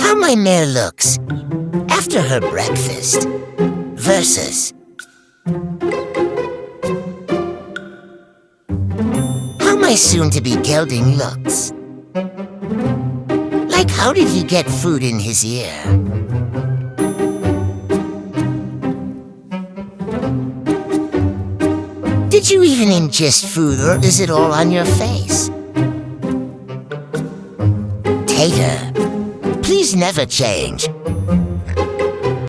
How my mare looks after her breakfast versus how my soon-to-be gelding looks. Like, how did he get food in his ear? Did you even ingest food, or is it all on your face? Tater, please never change.